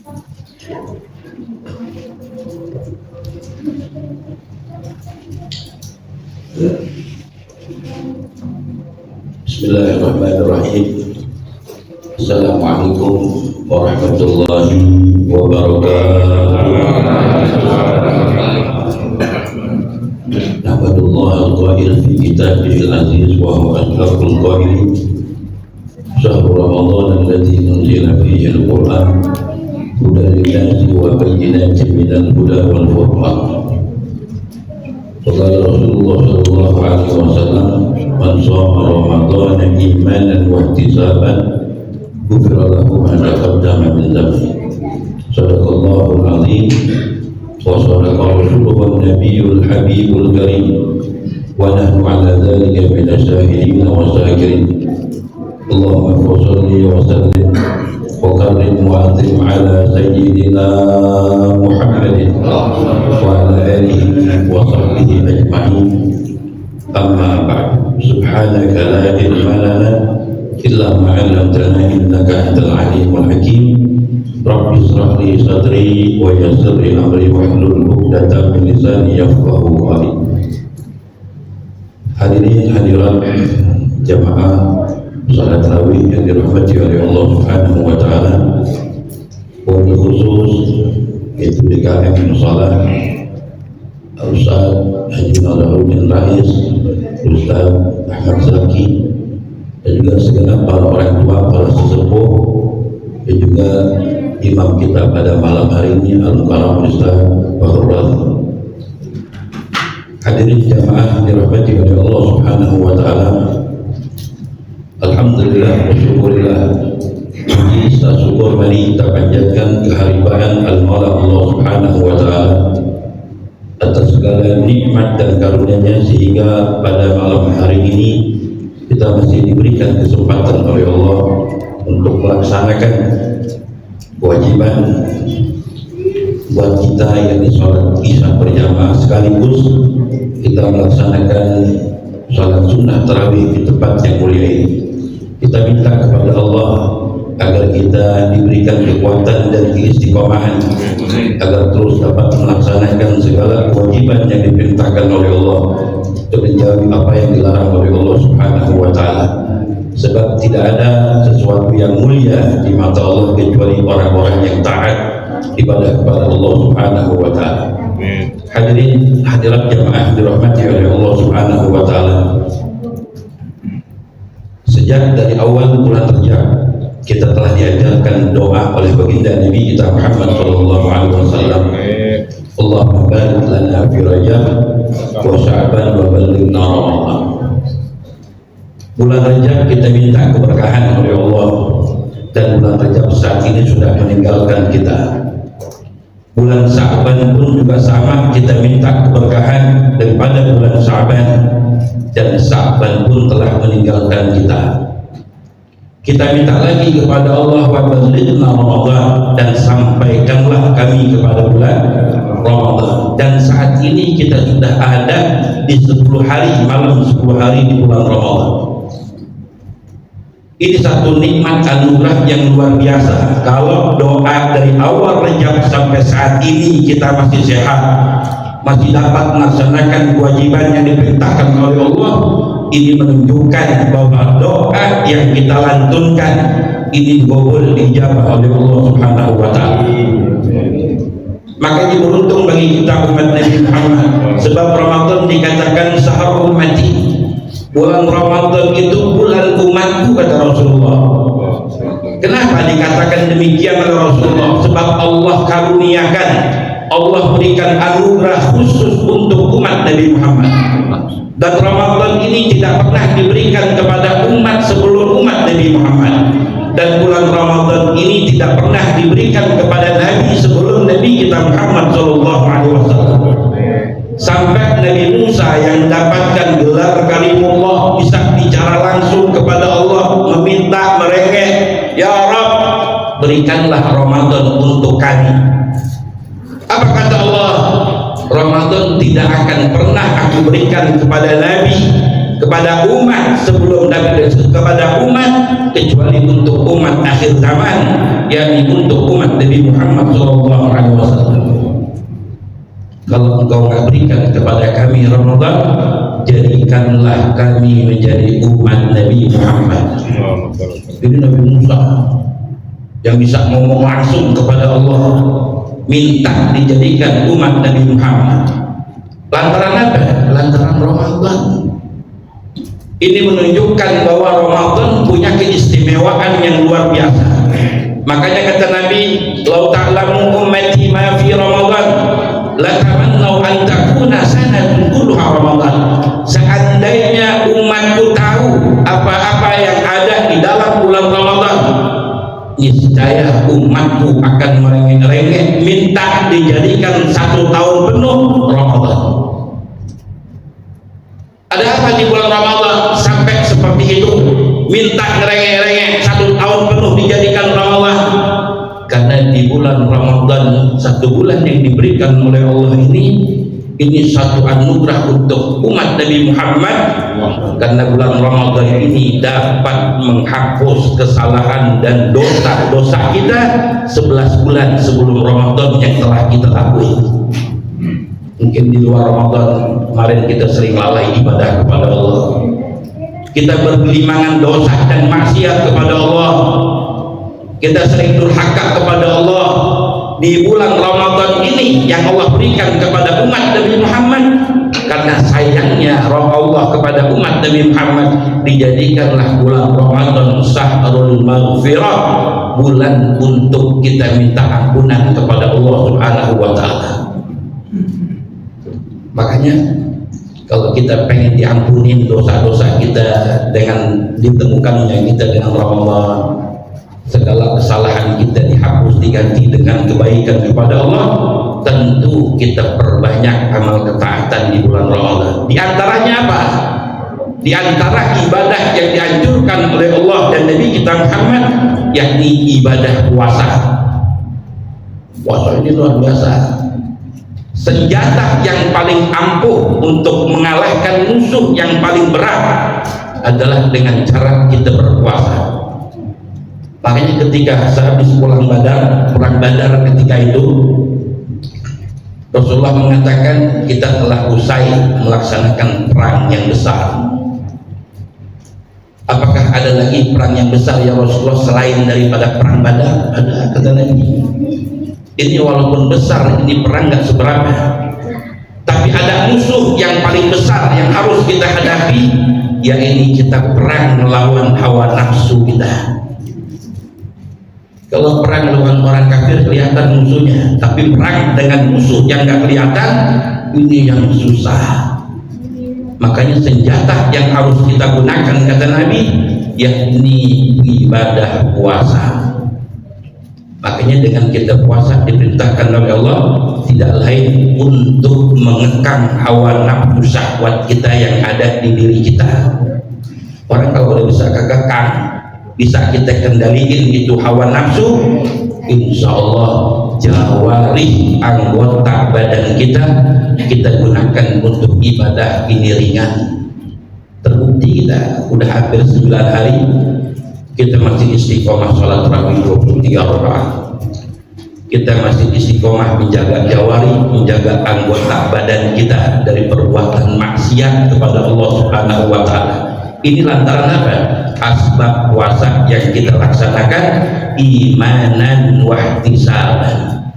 Bismillahirrahmanirrahim. Assalamualaikum warahmatullahi wabarakatuh. Nahmadullah al-qail fi kitabihil aziz wa huwa ashraful qailin. Syahrul Ramadan alladzi unzila fihi al-Qur'an hudan lin-nasi wa bayyinatin minal huda wal furqan. Qala Rasulullah sallallahu alaihi wasallam, man shoma Ramadana imanan wa ihtisaban ghufira lahu ma taqaddama min dhanbi. Shadaqallahul azim wa shadaqa rasuluhu an-nabiyyul habibul karim wa nahnu ala dhalika minas shahidin wa syakirin. Allahumma shalli wa sallim wa karim wa azim ala sayyidina Muhammadin wa ala alihi wa sahbihi ajma'in. Amma ba'd. Subhanaka la ilma lana illa ma 'allamtana innaka antal alimul hakim. Rabbi shrah li sadri wa yassir li amri wahlul 'uqdatam min lisani yafqahu qawli. Hadirin hadirat jamaah salat tarawih yang dirahmati oleh Allah Subhanahu wa taala. Wabil khusus yaitu DKM Musalah Ustaz Haji Nazaruddin Rais, Ustaz Ahmad Zaki, dan juga segenap para orang tua, para sesepuh, dan juga imam kita pada malam hari ini Al-Mukarram Ustaz Bahrul. Hadirin jamaah dirahmati oleh Allah Subhanahu wa taala. Alhamdulillah wa syukurillah, puji serta syukur mari kita panjatkan kehadiran al-Maula Allah Subhanahu wa taala atas segala nikmat dan karunia-Nya, sehingga pada malam hari ini kita masih diberikan kesempatan oleh Allah untuk melaksanakan kewajiban buat kita yang di sholat isya berjamaah, sekaligus kita melaksanakan sholat sunnah tarawih di tempat yang mulia ini. Kita minta kepada Allah agar kita diberikan kekuatan dan keistiqomahan agar terus dapat melaksanakan segala kewajiban yang diperintahkan oleh Allah untuk menjauhi apa yang dilarang oleh Allah Subhanahu wa taala. Sebab tidak ada sesuatu yang mulia di mata Allah kecuali orang-orang yang taat ibadah kepada Allah Subhanahu wa taala. Hadirin hadirat jamaah dirahmati oleh Allah Subhanahu wa taala. Sejak dari awal bulan Rajab kita telah diajarkan doa oleh baginda Nabi kita Muhammad sallallahu alaihi wasallam. Allahumma barik lana fi Rajab wa Sya'ban wa ballighna Ramadan. Bulan Rajab kita minta keberkahan oleh Allah, dan bulan Rajab saat ini sudah meninggalkan kita. Bulan Sya'ban pun juga sama, kita minta keberkahan daripada bulan Sya'ban, dan Sya'ban pun telah meninggalkan kita. Kita minta lagi kepada Allah, wa ballighna Ramadan, dan sampaikanlah kami kepada bulan Ramadan. Dan saat ini kita sudah ada di 10 hari, malam 10 hari di bulan Ramadan. Ini satu nikmat anugerah yang luar biasa. Kalau doa dari awal Rajab sampai saat ini kita masih sehat, masih dapat melaksanakan kewajiban yang diperintahkan oleh Allah, ini menunjukkan bahwa doa yang kita lantunkan ini dikabul, dijabah oleh Allah Subhanahu wa taala. Makanya beruntung bagi kita umat Nabi Muhammad, sebab Ramadan dikatakan syahrul ummati. Bulan Ramadan itu bulan umatku, kata Rasulullah. Kenapa dikatakan demikian oleh Rasulullah? Sebab Allah karuniakan, Allah berikan anugerah khusus untuk umat Nabi Muhammad. Dan Ramadan ini tidak pernah diberikan kepada umat sebelum umat Nabi Muhammad, dan bulan Ramadan ini tidak pernah diberikan kepada Nabi sebelum Nabi kita Muhammad SAW. Sampai Nabi Musa yang mendapatkan gelar kalimullah bisa bicara langsung kepada Allah, meminta merengek, ya Rabb, berikanlah Ramadan untuk kami. Apa kata Allah? Ramadan tidak akan pernah aku berikan kepada Nabi kepada umat sebelum Nabi, kepada umat, kecuali untuk umat akhir zaman, yakni untuk umat Nabi Muhammad SAW. Kalau engkau nggak berikan kepada kami Ramadan, jadikanlah kami menjadi umat Nabi Muhammad. Jadi Nabi Musa yang bisa ngomong langsung kepada Allah, minta dijadikan umat Nabi Muhammad. Lantaran apa? Lantaran Ramadan. Ini menunjukkan bahwa Ramadan punya keistimewaan yang luar biasa. Makanya kata Nabi, "Lau ta'lamu ummati ma fi Ramadan, la tamannau an takuna sanatun kulluha Ramadan." Seandainya umatku tahu apa-apa yang ada di dalam bulan Ramadan, niscaya umatku akan merengek-rengek minta dijadikan 1 tahun penuh Ramadan. Ada apa di bulan Ramadan sampai seperti itu, minta ngerengek-rengek 1 tahun penuh dijadikan Ramadan? Karena di bulan Ramadan, 1 bulan yang diberikan oleh Allah ini satu anugerah untuk umat Nabi Muhammad, karena bulan Ramadan ini dapat menghapus kesalahan dan dosa-dosa kita 11 bulan sebelum Ramadan yang telah kita lakui. Mungkin di luar Ramadan kemarin kita sering lalai ibadah kepada Allah, kita bergelimangan dosa dan maksiat kepada Allah, kita sering durhaka kepada Allah. Di bulan Ramadan ini yang Allah berikan kepada umat Nabi Muhammad, karena sayangnya Allah kepada umat Nabi Muhammad, dijadikanlah bulan Ramadan syahrul maghfirah, bulan untuk kita minta ampunan kepada Allah Subhanahu wa ta'ala. Makanya kalau kita pengen diampunin dosa-dosa kita dengan ditemukannya kita dengan Ramadan, segala kesalahan kita dihapus diganti dengan kebaikan kepada Allah, tentu kita perbanyak amal ketaatan di bulan Ramadan. Di antaranya apa? Di antara ibadah yang dianjurkan oleh Allah dan Nabi kita Muhammad, yakni ibadah puasa. Puasa ini luar biasa. Senjata yang paling ampuh untuk mengalahkan musuh yang paling berat adalah dengan cara kita berpuasa. Makanya ketika sehabis perang Badar ketika itu, Rasulullah mengatakan kita telah usai melaksanakan perang yang besar. Apakah ada lagi perang yang besar ya Rasulullah selain daripada perang Badar? Ada, kata Nabi. Ini walaupun besar, ini perang gak seberapa, tapi ada musuh yang paling besar yang harus kita hadapi, yaitu kita perang melawan hawa nafsu kita. Kalau perang melawan orang kafir kelihatan musuhnya, tapi perang dengan musuh yang gak kelihatan, ini yang susah. Makanya senjata yang harus kita gunakan, kata Nabi, yakni ibadah puasa. Makanya dengan kita puasa diperintahkan oleh Allah tidak lain untuk mengekang hawa nafsu syahwat kita yang ada di diri kita. Orang kalau udah bisa kekang, bisa kita kendalikan itu hawa nafsu, insya Allah jawarih anggota badan kita gunakan untuk ibadah ini ringan. Terbukti kita udah hampir 9 hari kita masih istiqomah sholat tarawih 23 rakaat. Kita masih istiqomah menjaga jawari, menjaga anggota badan kita dari perbuatan maksiat kepada Allah Subhanahu wa ta'ala. Ini lantaran apa? Asbab puasa yang kita laksanakan imanan wahtisaban.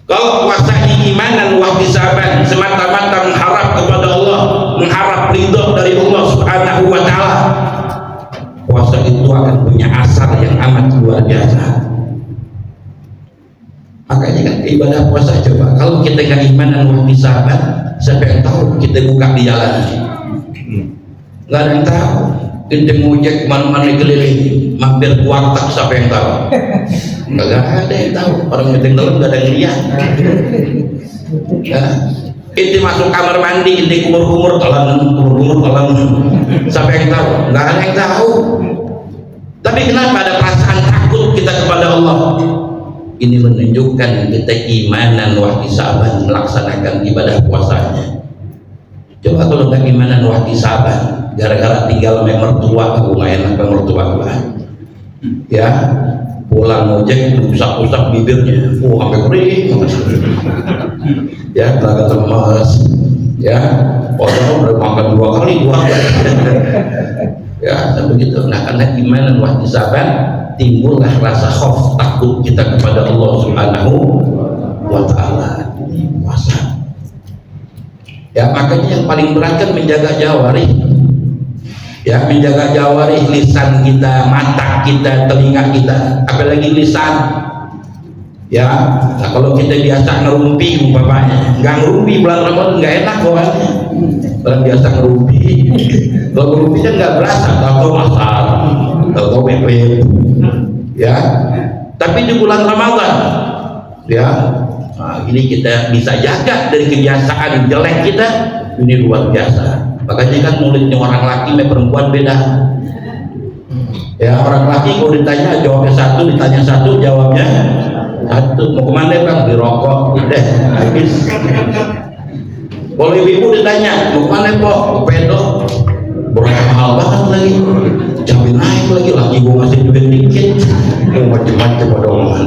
Kalau puasa imanan wahtisaban semata-mata mengharap kepada Allah, mengharap ridho dari Allah Subhanahu wa ta'ala, puasa itu akan punya asar yang amat luar biasa. Makanya kan ibadah puasa, coba kalau kita nggak imanan wahtisaban, siapa yang tahu kita buka di jalan? Nggak ada yang tahu. Kita ngojek kemana-mana keliling, mampir warteg, siapa yang tahu? Nggak ada yang tahu. Orang meeting dalam nggak ada yang lihat. Ya. Itu masuk kamar mandi, itu kumur-kumur tolong, siapa yang tahu? Nggak ada yang tahu. Tapi kenapa ada perasaan takut kita kepada Allah? Ini menunjukkan kita imanan wahtisaban melaksanakan ibadah puasanya. Coba kalau nggak gimana wah saban, gara-gara tinggal sama mertua, aku nggak enak sama mertua gua. Ya, pulang ngojek rusak-rusak bibirnya, sampai kering. Ya, agak lemas. Ya, orang udah makan 2 kali. Ya, begitu. Nah, karena iman dan wahtisaban timbullah rasa khauf, takut kita kepada Allah Subhanahu wa Ta'ala. Puasa. Ya, makanya yang paling berat kan menjaga jawarih. Ya, menjaga jawarih, lisan kita, mata kita, telinga kita, apalagi lisan. Ya, nah kalau kita biasa ngerumpi umpamanya, nggak ngerumpi bulan Ramadan nggak enak bawaannya. Kalau biasa ngerumpi, kalau ngerumpinya nggak berasa, tahu masak, tahu pepet. Ya, tapi di bulan Ramadan, ya, nah, ini kita bisa jaga dari kebiasaan jelek kita, ini luar biasa. Makanya kan mulutnya orang laki sama perempuan beda. Ya, orang laki kalau ditanya jawabnya satu, ditanya satu jawabnya satu. Mau kemana bang? Di rokok, udah habis. Kalau ibu ditanya mau kemana kok? Pedo, berapa mahal banget lagi, cabai naik lagi, gua ngasih duit dikit, mau macam-macam ada omongan.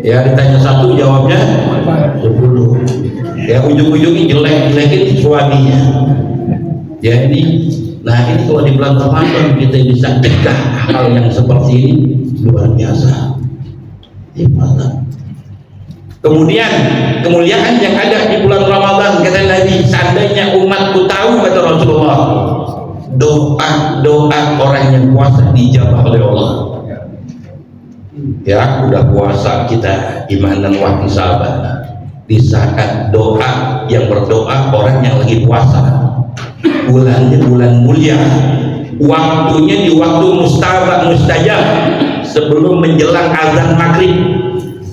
Ya, ditanya satu jawabnya 10. Ya, ujung-ujungnya jelek-jelekin suaminya. Ya, nah ini kalau di bulan Ramadan kita bisa cegah hal yang seperti ini, luar biasa. Kemudian kemuliaan yang ada di bulan Ramadan, kata Nabi, seandainya umatku tahu, kata Rasulullah, doa orang yang puasa dijabah oleh Allah. Ya, udah puasa kita iman dan wahtisaban, di saat doa yang berdoa orang yang lagi puasa, bulannya bulan mulia, waktunya di waktu mustajab, sebelum menjelang azan maghrib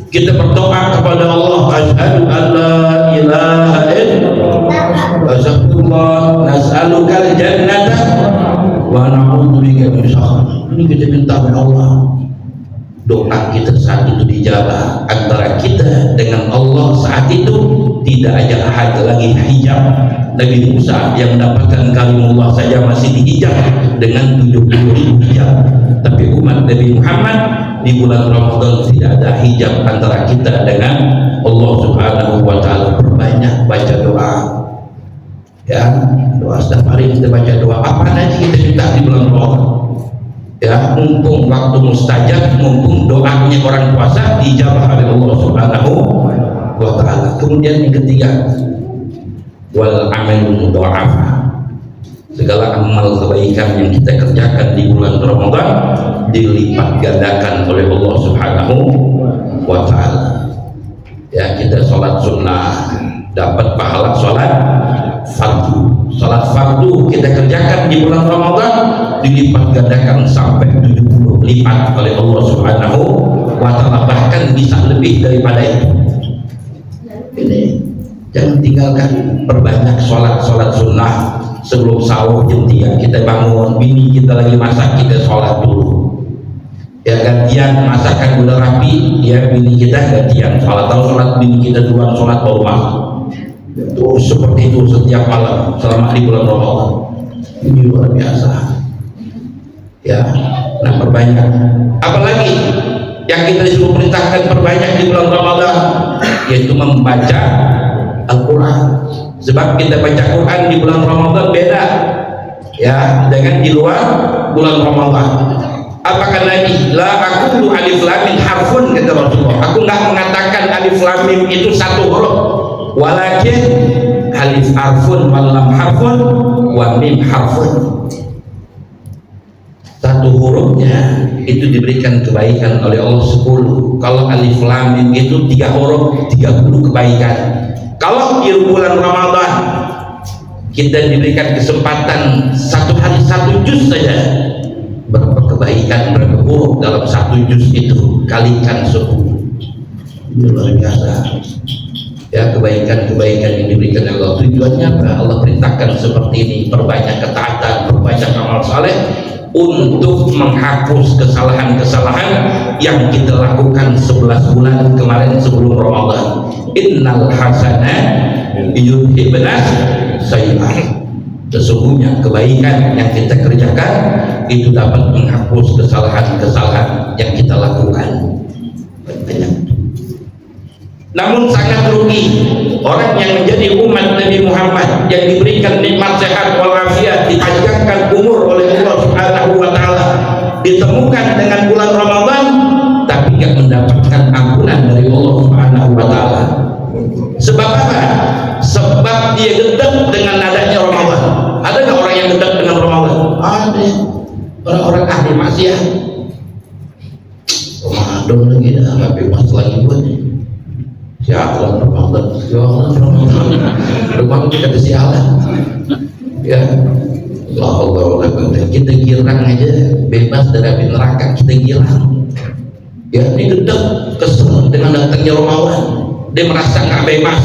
kita berdoa kepada Allah, asyhadu an la ilaha illallah, asyhadullah, nas'alukal jannata wa na'udzubika min syarr. Ini kita minta kepada Allah, doa kita saat itu dijabah. Antara kita dengan Allah saat itu tidak ada lagi hijab. Nabi Musa yang mendapatkan kalimullah saja masih dihijab dengan 70.000 hijab, tapi umat Nabi Muhammad di bulan Ramadan tidak ada hijab antara kita dengan Allah Subhanahu wa Ta'ala. Perbanyak baca doa, ya, doa setiap hari kita baca doa apa aja kita minta di bulan Ramadan. Ya, mumpung waktu mustajab, mumpung doanya orang puasa dijabah oleh Allah Subhanahu wa Ta'ala. Kemudian yang ketiga, wal amal mudha'af, segala amal kebaikan yang kita kerjakan di bulan Ramadan dilipat gandakan oleh Allah Subhanahu wa Ta'ala. Ya, kita sholat sunnah dapat pahala sholat fardu. Sholat fardu kita kerjakan di bulan Ramadan dilipat gandakan sampai 70 lipat oleh Allah Subhanahu wa Ta'ala, bahkan bisa lebih daripada itu. Ini jangan tinggalkan, perbanyak sholat sunnah. Sebelum sahur jam 3 kita bangun, bini kita lagi masak, kita sholat dulu. Ya, gantian masakan udah rapi, ya bini kita gantian sholat, atau sholat bini kita duluan sholat baru masak. Terus seperti itu setiap malam selama di bulan Ramadan. Ini luar biasa. Ya, nah perbanyak. Apalagi yang kita disuruh perintahkan perbanyak di bulan Ramadan, yaitu membaca Al-Quran. Sebab kita baca Quran di bulan Ramadan beda, ya, dengan di luar bulan Ramadan. Apakah Nabi? La aqulu alif lam mim harfun, kata Rasulullah. Aku nggak mengatakan alif lam mim itu satu huruf, walakin alif harfun wal lam harfun wa mim harfun. Satu hurufnya itu diberikan kebaikan oleh Allah 10. Kalau alif lam mim itu 3 huruf, 30 kebaikan. Kalau di bulan Ramadan kita diberikan kesempatan satu hari 1 juz saja, berapa kebaikan, berapa huruf dalam 1 juz itu, kalikan 10. Itu luar biasa. Ya, kebaikan-kebaikan yang diberikan oleh Allah. Tujuannya apa? Allah perintahkan seperti ini, perbanyak ketaatan, perbanyak amal saleh untuk menghapus kesalahan-kesalahan yang kita lakukan 11 bulan kemarin sebelum Ramadan. Innal hasanat yudhibnas sayyi'at. Sesungguhnya kebaikan yang kita kerjakan itu dapat menghapus kesalahan-kesalahan yang kita lakukan. Namun sangat rugi orang yang menjadi umat Nabi Muhammad yang diberikan nikmat sehat walafiat, dipanjangkan umur oleh Allah Subhanahu wa taala, ditemukan dengan bulan Ramadan tapi tidak mendapatkan ampunan dari Allah Subhanahu wa taala. Sebab apa? Sebab dia gedek dengan adanya Ramadan. Ada nggak orang yang gedek dengan Ramadan? Ada. Orang-orang ahli maksiat. Ramadan lagi dah, nggak bebas lagi buat. Sialan Ramadan, sialan Ramadan. Ramadan kita kesialan. Ya. Allah, kita girang aja, bebas dari api neraka, kita girang. Ya, ini gedek, kesel dengan datangnya Ramadan. Dia merasa nggak bebas,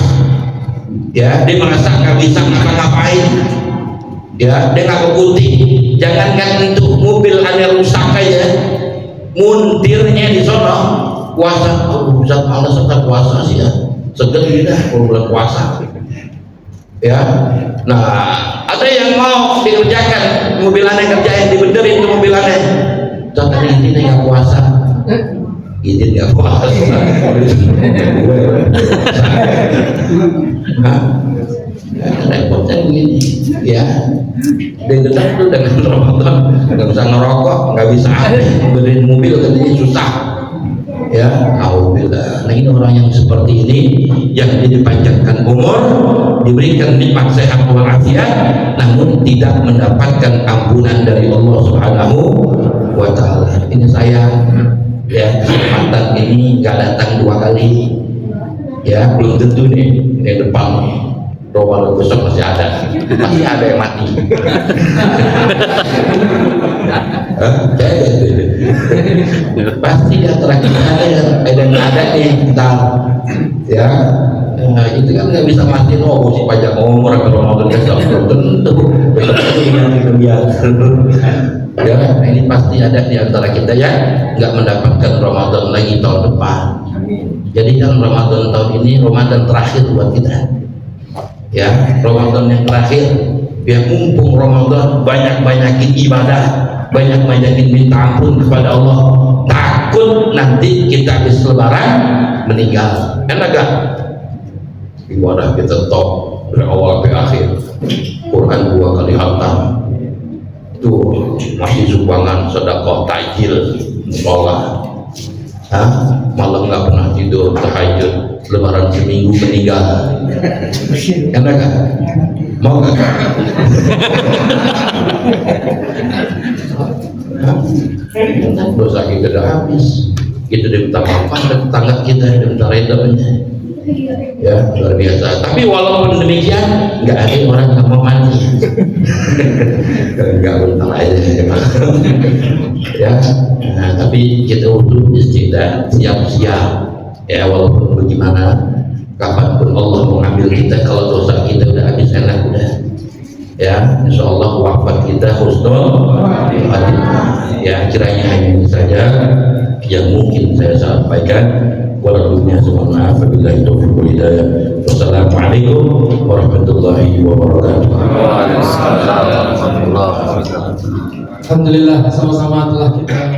ya, dia merasa nggak bisa ngapa-ngapain, ya, dia nggak keputih. Jangankan untuk mobil hanya rusak aja, muntirnya di sono puasa. Oh, Ustaz malas Ustaz puasa sih ya, seger dah kalau bulan puasa, ya. Nah, ada yang mau dikerjakan mobilannya, kerjain, dibenerin tuh mobilannya. Ustaz ini nggak puasa. Izin nggak puasa, repotnya begini, ya. Dia tetap tuh dengan Ramadan nggak bisa ngerokok, nggak bisa beliin mobil, katanya susah, ya. Alhamdulillah. Nah, ini orang yang seperti ini yang dipanjangkan umur, diberikan nikmat sehat walafiat, namun tidak mendapatkan ampunan dari Allah Subhanahu wa taala. Ini saya, ya, kesempatan ini nggak datang 2 kali, ya, belum tentu nih yang depan nih, Ramadan besok masih ada yang mati. Pasti di antara kita ada yang ada nih, entar, ya. Nah, itu kan nggak bisa mati, oh si pajak umur kalau Ramadan besok belum tentu, besok yang biasa. Ya, ini pasti ada di antara kita yang nggak mendapatkan Ramadan lagi tahun depan. Jadi kan Ramadan tahun ini Ramadan terakhir buat kita, ya, Ramadan yang terakhir. Biar mumpung Ramadan, banyak-banyakin ibadah, banyak-banyakin minta ampun kepada Allah. Takut nanti kita habis Lebaran meninggal. Enak gak? Ibadah kita top dari awal sampai akhir, Quran 2 kali khatam, tuh masih sumbangan sedekah takjil sekolah, malam nggak pernah tidur, tahajud, Lebaran seminggu meninggal. Enak kan? Mau nggak? Dosa kita udah habis, kita diminta maafan dan tetangga kita diminta redanya. Ya, luar biasa. Tapi walaupun demikian, nggak ada orang yang mau mati. Nggak bentar aja, ya. Nah, tapi kita untuk istiqdah, siap-siap, ya, walaupun bagaimana, kapanpun Allah mengambil kita, kalau dosa kita udah habis, enak udah, ya. Insya Allah wafat kita husnul khatimah. Ya, kiranya hanya ini saja yang mungkin saya sampaikan. Walaupun semua maaf, wabillahi taufiq wal hidayah. Wassalamualaikum warahmatullahi wabarakatuh. Alhamdulillah, sama-sama telah kita